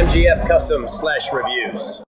MGF Custom / Reviews.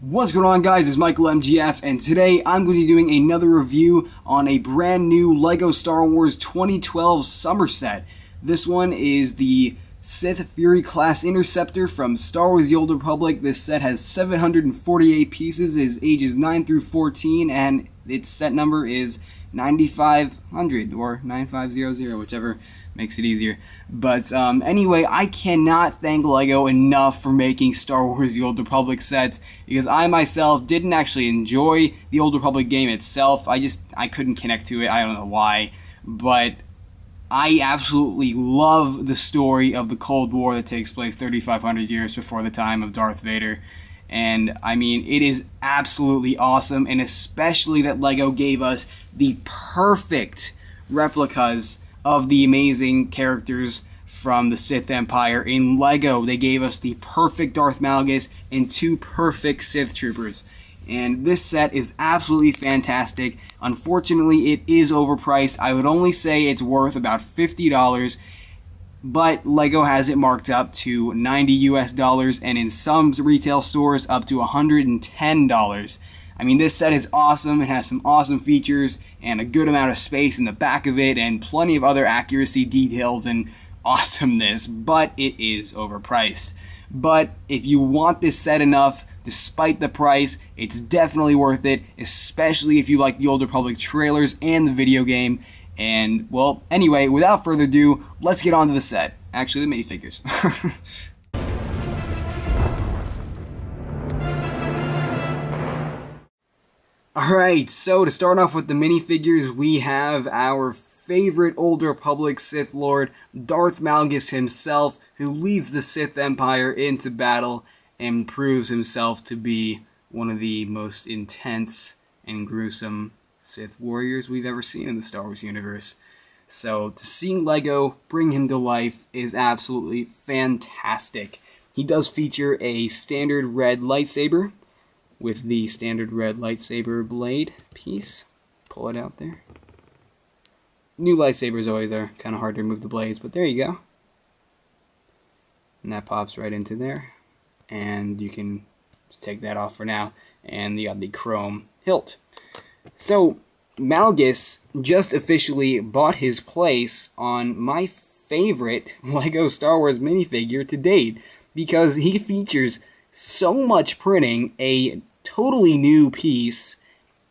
What's going on, guys? It's Michael MGF, and today I'm going to be doing another review on a brand new LEGO Star Wars 2012 summer set. This one is the Sith Fury class Interceptor from Star Wars The Old Republic. This set has 748 pieces, is ages 9 through 14, and its set number is 9500 or 9500, whichever makes it easier. But anyway, I cannot thank LEGO enough for making Star Wars The Old Republic sets, because I myself didn't actually enjoy the Old Republic game itself. I couldn't connect to it. I don't know why, but I absolutely love the story of the Cold War that takes place 3,500 years before the time of Darth Vader. And I mean, it is absolutely awesome, and especially that LEGO gave us the perfect replicas of the amazing characters from the Sith Empire. In LEGO, they gave us the perfect Darth Malgus and 2 perfect Sith Troopers. And this set is absolutely fantastic. Unfortunately, it is overpriced. I would only say it's worth about $50. But LEGO has it marked up to $90 US, and in some retail stores up to $110. I mean, this set is awesome. It has some awesome features and a good amount of space in the back of it and plenty of other accuracy details and awesomeness, but it is overpriced. But if you want this set enough, despite the price, it's definitely worth it, especially if you like the Old Republic trailers and the video game. And, well, anyway, without further ado, let's get on to the set. Actually, the minifigures. Alright, so to start off with the minifigures, we have our favorite Old Republic Sith Lord, Darth Malgus himself, who leads the Sith Empire into battle and proves himself to be one of the most intense and gruesome Sith warriors we've ever seen in the Star Wars universe. So to see LEGO bring him to life is absolutely fantastic. He does feature a standard red lightsaber with the standard red lightsaber blade piece. Pull it out there. New lightsabers always are kind of hard to remove the blades, but there you go. And that pops right into there. And you can take that off for now. And you got the chrome hilt. So, Malgus just officially bought his place on my favorite LEGO Star Wars minifigure to date, because he features so much printing, a totally new piece,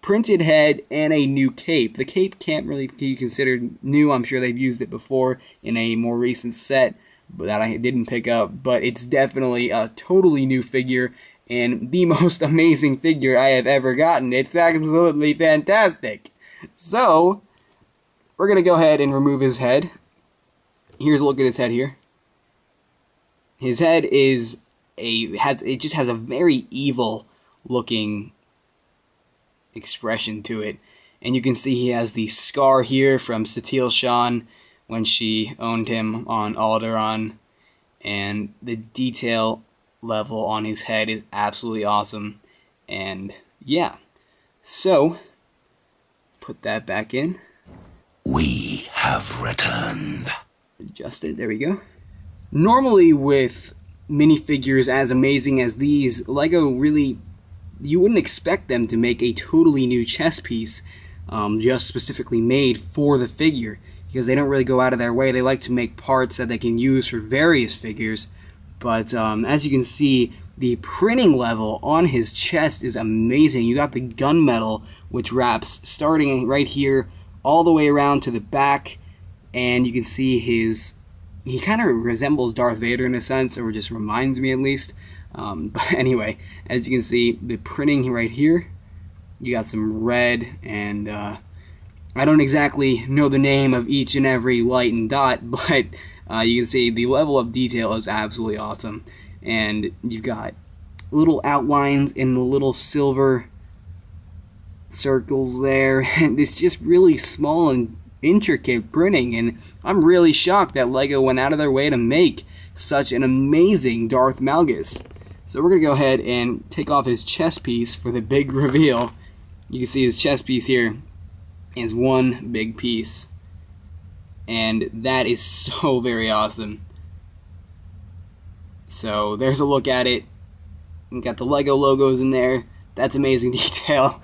printed head, and a new cape. The cape can't really be considered new. I'm sure they've used it before in a more recent set that I didn't pick up, but it's definitely a totally new figure and the most amazing figure I have ever gotten. It's absolutely fantastic. So, we're going to go ahead and remove his head. Here's a look at his head here. His head is it just has a very evil looking expression to it. And you can see he has the scar here from Satele Shan when she owned him on Alderaan. And the detail level on his head is absolutely awesome. And yeah, so put that back in. We have returned. Adjust it, there we go. Normally with minifigures as amazing as these, LEGO really, you wouldn't expect them to make a totally new chess piece just specifically made for the figure, because they don't really go out of their way. They like to make parts that they can use for various figures. But as you can see, the printing level on his chest is amazing. You got the gunmetal, which wraps starting right here all the way around to the back, and you can see he kind of resembles Darth Vader in a sense, or just reminds me at least. But anyway, as you can see, the printing right here, you got some red, and I don't exactly know the name of each and every light and dot, but you can see the level of detail is absolutely awesome. And you've got little outlines in the little silver circles there, and it's just really small and intricate printing, and I'm really shocked that LEGO went out of their way to make such an amazing Darth Malgus. So we're going to go ahead and take off his chest piece for the big reveal. You can see his chest piece here is one big piece. And that is so very awesome. So there's a look at it. We got the Lego logos in there. That's amazing detail.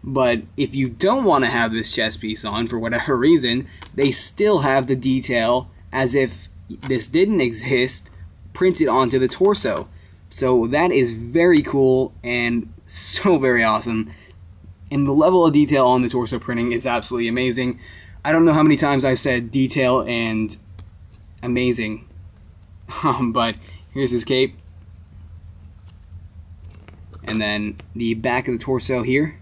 But if you don't want to have this chest piece on for whatever reason, they still have the detail as if this didn't exist printed onto the torso. So that is very cool and so very awesome. And the level of detail on the torso printing is absolutely amazing. I don't know how many times I've said detail and amazing. But here's his cape. And then the back of the torso here.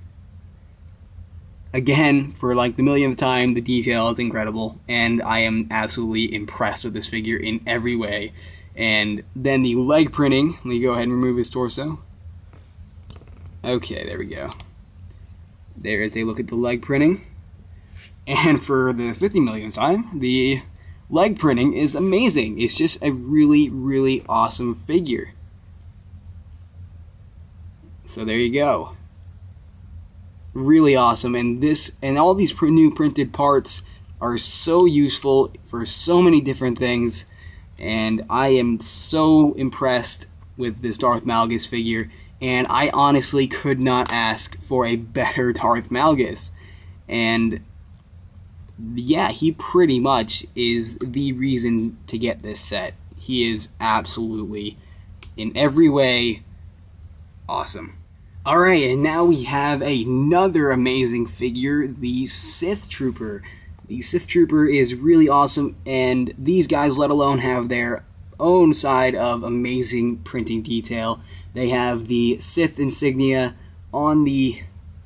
Again, for like the millionth time, the detail is incredible, and I am absolutely impressed with this figure in every way. And then the leg printing, let me go ahead and remove his torso. Okay, there we go. There is a look at the leg printing. And for the 50 millionth time, the leg printing is amazing. It's just a really, really awesome figure. So there you go. Really awesome, and this and all these new printed parts are so useful for so many different things, and I am so impressed with this Darth Malgus figure, and I honestly could not ask for a better Darth Malgus. And yeah, he pretty much is the reason to get this set. He is absolutely, in every way, awesome. Alright, and now we have another amazing figure, the Sith Trooper. The Sith Trooper is really awesome, and these guys, let alone, have their own side of amazing printing detail. They have the Sith insignia on the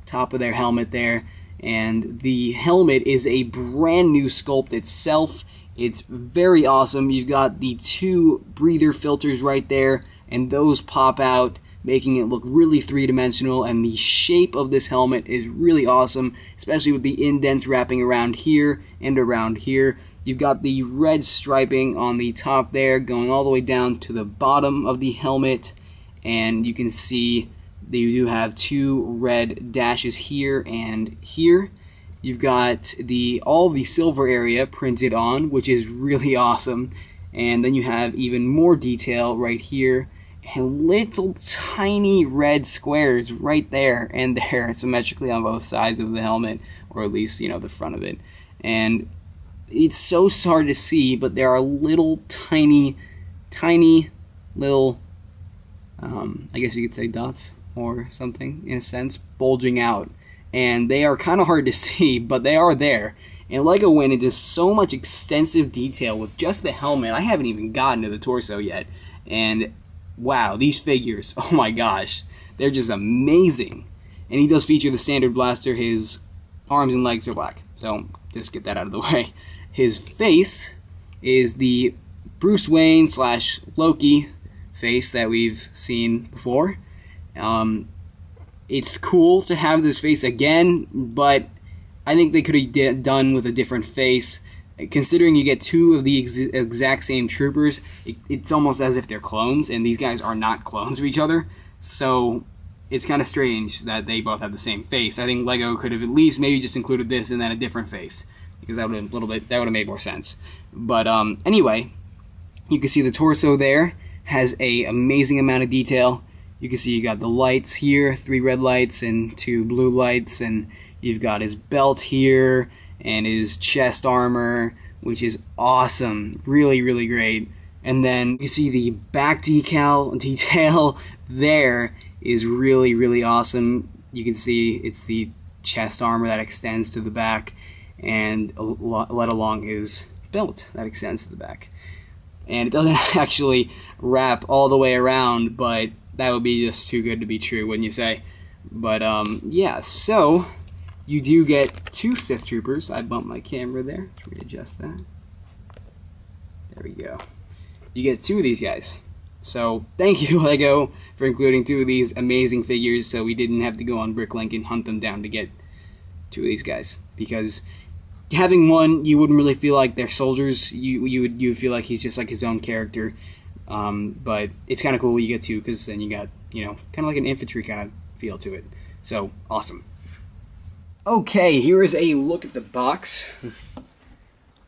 top of their helmet there, and the helmet is a brand new sculpt itself. It's very awesome. You've got the two breather filters right there, and those pop out, making it look really three-dimensional, and the shape of this helmet is really awesome, especially with the indents wrapping around here and around here. You've got the red striping on the top there going all the way down to the bottom of the helmet, and you can see that you do have two red dashes here and here. You've got all the silver area printed on, which is really awesome, and then you have even more detail right here, and little tiny red squares right there and there, symmetrically on both sides of the helmet, or at least, you know, the front of it. And it's so hard to see, but there are little tiny little, I guess you could say dots or something, in a sense, bulging out. And they are kind of hard to see, but they are there. And LEGO went into so much extensive detail with just the helmet. I haven't even gotten to the torso yet. And wow, these figures, oh my gosh, they're just amazing. And he does feature the standard blaster. His arms and legs are black, so just get that out of the way. His face is the Bruce Wayne / Loki face that we've seen before. It's cool to have this face again, but I think they could have done with a different face. Considering you get two of the exact same troopers, it's almost as if they're clones, and these guys are not clones of each other. So it's kind of strange that they both have the same face. I think LEGO could have at least maybe just included this and then a different face, because that would have made more sense. But anyway, you can see the torso there has a amazing amount of detail. You can see you got the lights here, 3 red lights and 2 blue lights, and you've got his belt here and his chest armor, which is awesome, really, really great. And then you see the back detail there is really, really awesome. You can see it's the chest armor that extends to the back, and let along his belt that extends to the back. And it doesn't actually wrap all the way around, but that would be just too good to be true, wouldn't you say? But yeah, so you do get 2 Sith Troopers. I bumped my camera there. Let's readjust that. There we go. You get 2 of these guys. So thank you, LEGO, for including 2 of these amazing figures, so we didn't have to go on Bricklink and hunt them down to get 2 of these guys. Because having one, you wouldn't really feel like they're soldiers. You would feel like he's just like his own character. But it's kind of cool when you get two, because then you got, you know, kind of like an infantry kind of feel to it. So awesome. Okay, here is a look at the box.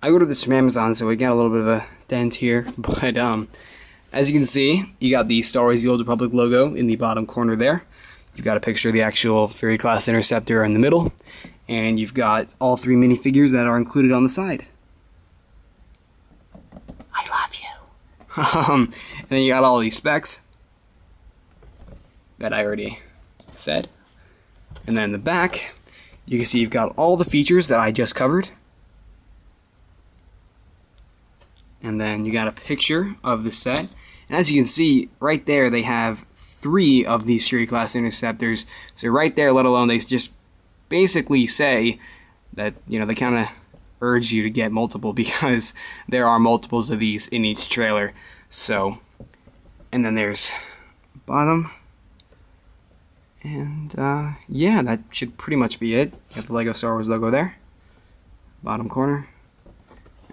I ordered this from Amazon, so we got a little bit of a dent here, but as you can see, you got the Star Wars The Old Republic logo in the bottom corner there. You've got a picture of the actual Fury class Interceptor in the middle, and you've got all 3 minifigures that are included on the side. I love you. And then you got all these specs that I already said. And then in the back, you can see you've got all the features that I just covered. And then you got a picture of the set. And as you can see, right there they have 3 of these Fury class Interceptors. So right there, let alone they just basically say that, you know, they kind of urge you to get multiple, because there are multiples of these in each trailer. So, and then there's bottom. And yeah, that should pretty much be it. You have the Lego Star Wars logo there, bottom corner.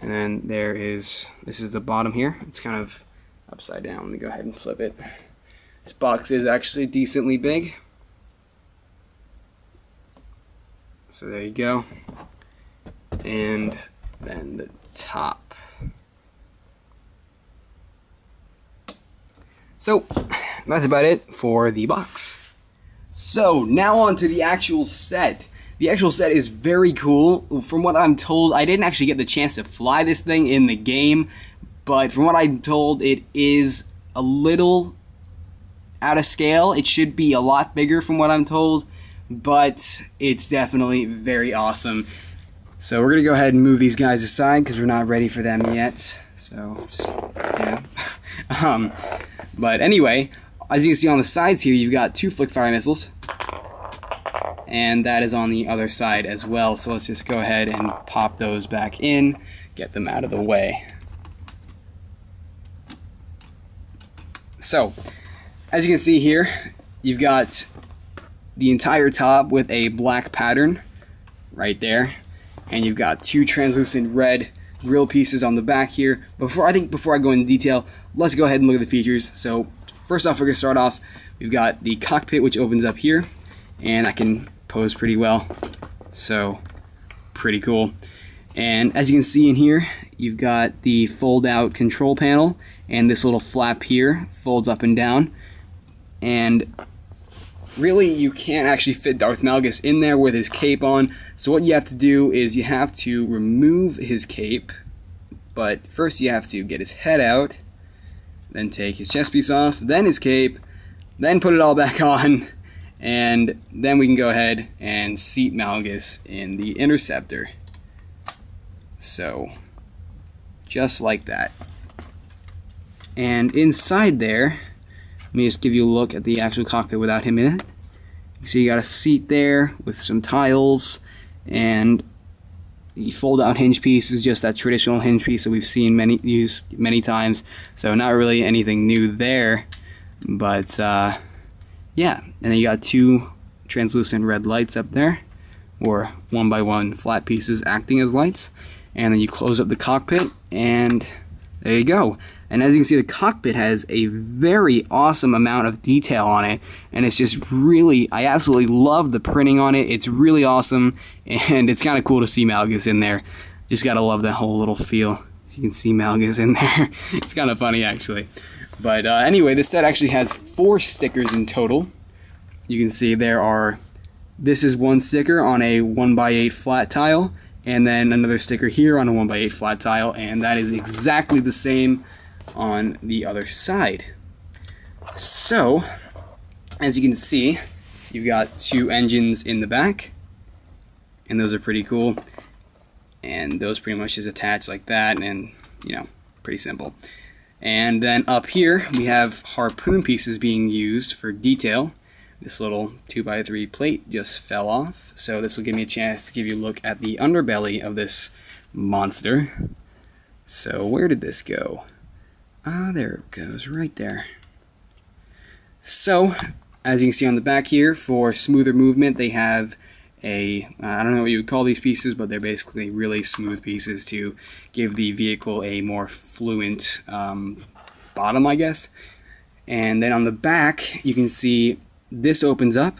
And then there is, this is the bottom here. It's kind of upside down. Let me go ahead and flip it. This box is actually decently big. So there you go. And then the top. So that's about it for the box. So now on to the actual set. The actual set is very cool. From what I'm told, I didn't actually get the chance to fly this thing in the game, but from what I'm told, it is a little out of scale. It should be a lot bigger from what I'm told, but it's definitely very awesome. So we're gonna go ahead and move these guys aside because we're not ready for them yet. So just, yeah. But anyway, as you can see on the sides here, you've got 2 flick-fire missiles. And that is on the other side as well. So let's just go ahead and pop those back in, get them out of the way. So, as you can see here, you've got the entire top with a black pattern right there. And you've got 2 translucent red grill pieces on the back here. Before I go into detail, let's go ahead and look at the features. So, first off, we're going to start off, we've got the cockpit, which opens up here. And I can pose pretty well, so pretty cool. And as you can see in here, you've got the fold out control panel, and this little flap here folds up and down. And really, you can't actually fit Darth Malgus in there with his cape on, so what you have to do is you have to remove his cape, but first you have to get his head out, then take his chest piece off, then his cape, then put it all back on. And then we can go ahead and seat Malgus in the Interceptor. So, just like that. And inside there, let me just give you a look at the actual cockpit without him in it. You see you got a seat there with some tiles, and the fold-out hinge piece is just that traditional hinge piece that we've seen used many times. So not really anything new there, but yeah, and then you got 2 translucent red lights up there, or 1x1 flat pieces acting as lights. And then you close up the cockpit, and there you go. And as you can see, the cockpit has a very awesome amount of detail on it, and it's just really, I absolutely love the printing on it. It's really awesome, and it's kind of cool to see Malgus in there. Just gotta love that whole little feel. You can see Malgus in there. It's kind of funny, actually. But anyway, this set actually has 4 stickers in total. You can see this is 1 sticker on a 1x8 flat tile, and then another sticker here on a 1x8 flat tile, and that is exactly the same on the other side. So, as you can see, you've got 2 engines in the back, and those are pretty cool. And those pretty much just attach like that, and, you know, pretty simple. And then up here, we have harpoon pieces being used for detail. This little 2x3 plate just fell off, so this will give me a chance to give you a look at the underbelly of this monster. So where did this go? Ah, there it goes, right there. So, as you can see on the back here, for smoother movement, they have I don't know what you would call these pieces, but they're basically really smooth pieces to give the vehicle a more fluent bottom, I guess. And then on the back, you can see this opens up,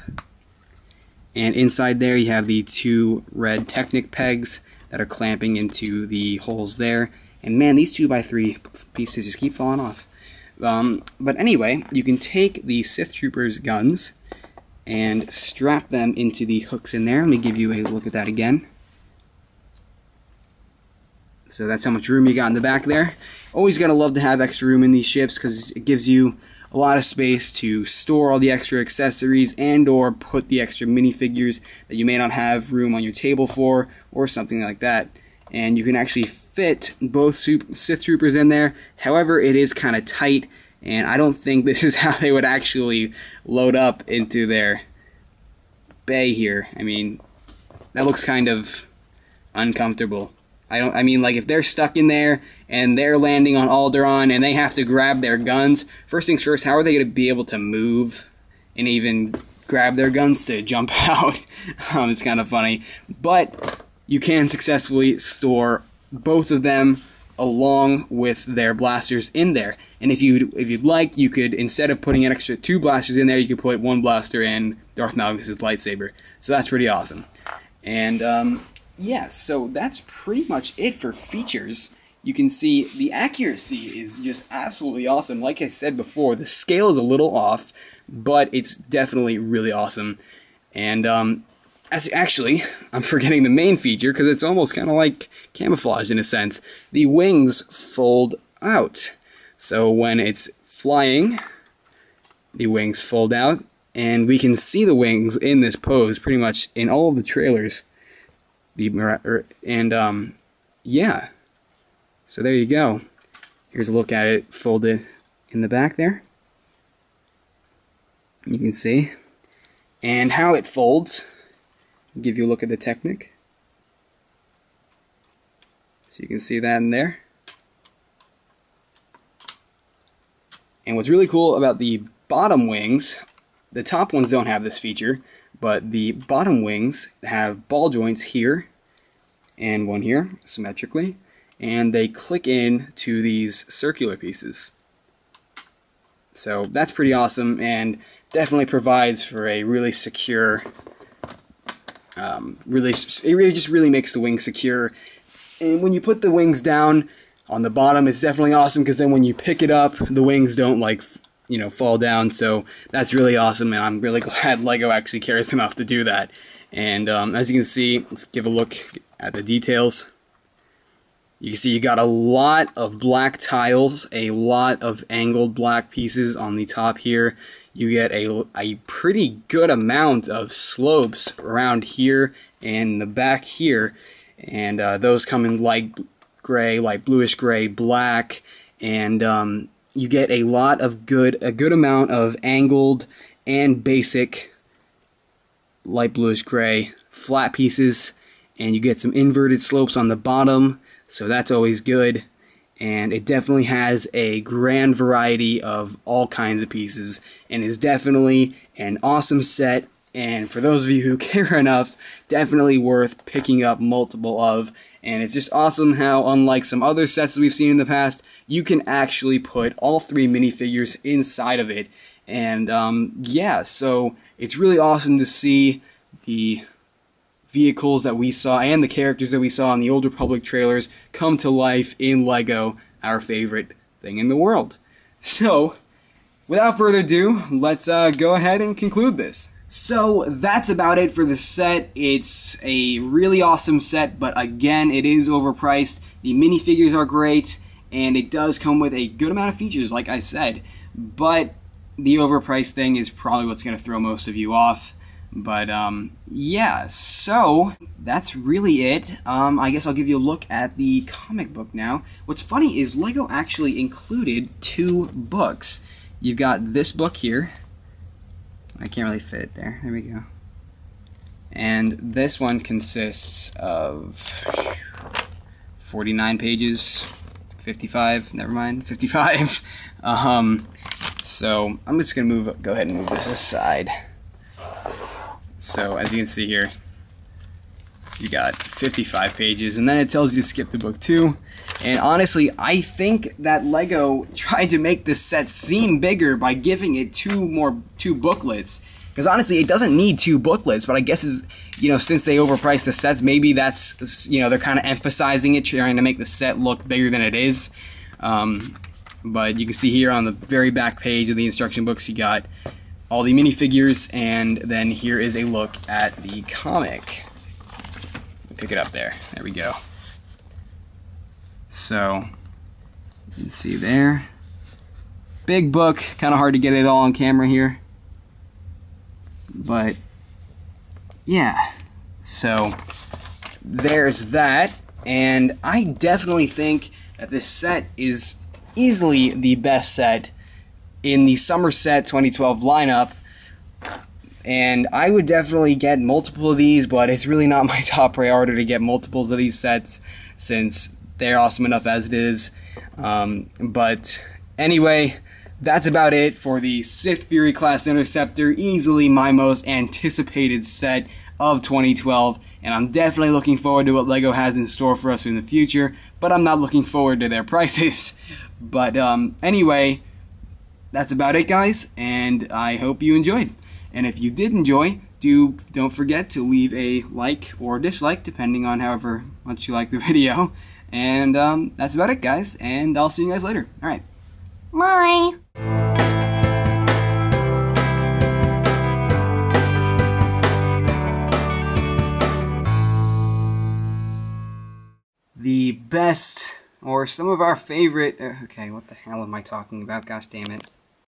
and inside there you have the 2 red Technic pegs that are clamping into the holes there. And man, these 2x3 pieces just keep falling off. But anyway, you can take the Sith Troopers' guns and strap them into the hooks in there. Let me give you a look at that again. So that's how much room you got in the back there. Always gotta love to have extra room in these ships because it gives you a lot of space to store all the extra accessories and or put the extra minifigures that you may not have room on your table for or something like that. And you can actually fit both Sith Troopers in there. However, it is kind of tight, and I don't think this is how they would actually load up into their bay here. I mean, that looks kind of uncomfortable. I mean, like, if they're stuck in there and they're landing on Alderaan and they have to grab their guns, first things first, how are they going to be able to move and even grab their guns to jump out? It's kind of funny. But you can successfully store both of them along with their blasters in there. And if you'd like, you could, instead of putting an extra 2 blasters in there, you could put 1 blaster in Darth Malgus' lightsaber. So that's pretty awesome. And yeah, so that's pretty much it for features. You can see the accuracy is just absolutely awesome. Like I said before, the scale is a little off, but it's definitely really awesome. And actually, I'm forgetting the main feature because it's almost kind of like camouflage in a sense. The wings fold out. So when it's flying, the wings fold out, and we can see the wings in this pose pretty much in all of the trailers. And yeah, so there you go. Here's a look at it folded in the back there. You can see. And how it folds. I'll give you a look at the Technic. So you can see that in there. And what's really cool about the bottom wings, the top ones don't have this feature, but the bottom wings have ball joints here and one here, symmetrically, and they click in to these circular pieces. So that's pretty awesome and definitely provides for a really secure, it just really makes the wings secure. And when you put the wings down on the bottom, it's definitely awesome because then when you pick it up, the wings don't, like, you know, fall down. So that's really awesome, and I'm really glad LEGO actually cares enough to do that. And as you can see, let's give a look at the details. You can see you got a lot of black tiles, a lot of angled black pieces on the top here. You get a pretty good amount of slopes around here and the back here, and those come in light gray, light bluish gray, black, and you get a good amount of angled and basic light bluish gray flat pieces, and you get some inverted slopes on the bottom, so that's always good. And it definitely has a grand variety of all kinds of pieces, and is definitely an awesome set. And for those of you who care enough, definitely worth picking up multiple of. And it's just awesome how, unlike some other sets that we've seen in the past, you can actually put all 3 minifigures inside of it. And yeah, so it's really awesome to see the vehicles that we saw and the characters that we saw in the Old Republic trailers come to life in LEGO, our favorite thing in the world. So, without further ado, let's go ahead and conclude this. So that's about it for the set. It's a really awesome set, but again, it is overpriced. The minifigures are great, and it does come with a good amount of features, like I said. But the overpriced thing is probably what's going to throw most of you off. But yeah, so that's really it. I guess I'll give you a look at the comic book now. What's funny is LEGO actually included 2 books. You've got this book here. I can't really fit it there. There we go. And this one consists of 49 pages, 55, never mind, 55. So I'm just gonna go ahead and move this aside. So as you can see here, You got 55 pages, and then it tells you to skip to book 2. And honestly, I think that LEGO tried to make this set seem bigger by giving it two booklets. Because honestly, it doesn't need 2 booklets, but I guess is, since they overpriced the sets, maybe that's, they're kind of emphasizing it, trying to make the set look bigger than it is. But you can see here on the very back page of the instruction books, you got all the minifigures, and then here is a look at the comic. Pick it up there. There we go. So, you can see there. Big book, kind of hard to get it all on camera here. But, yeah. So, there's that. And I definitely think that this set is easily the best set in the Somerset 2012 lineup. And I would definitely get multiple of these, but it's really not my top priority to get multiples of these sets since they're awesome enough as it is. But anyway, that's about it for the Sith Fury class Interceptor. Easily my most anticipated set of 2012. And I'm definitely looking forward to what LEGO has in store for us in the future. But I'm not looking forward to their prices. But anyway, that's about it, guys. And I hope you enjoyed. And if you did enjoy, don't forget to leave a like or dislike, depending on however much you like the video. And that's about it, guys. And I'll see you guys later. All right. Bye. The best, or some of our favorite... okay, what the hell am I talking about? Gosh damn it.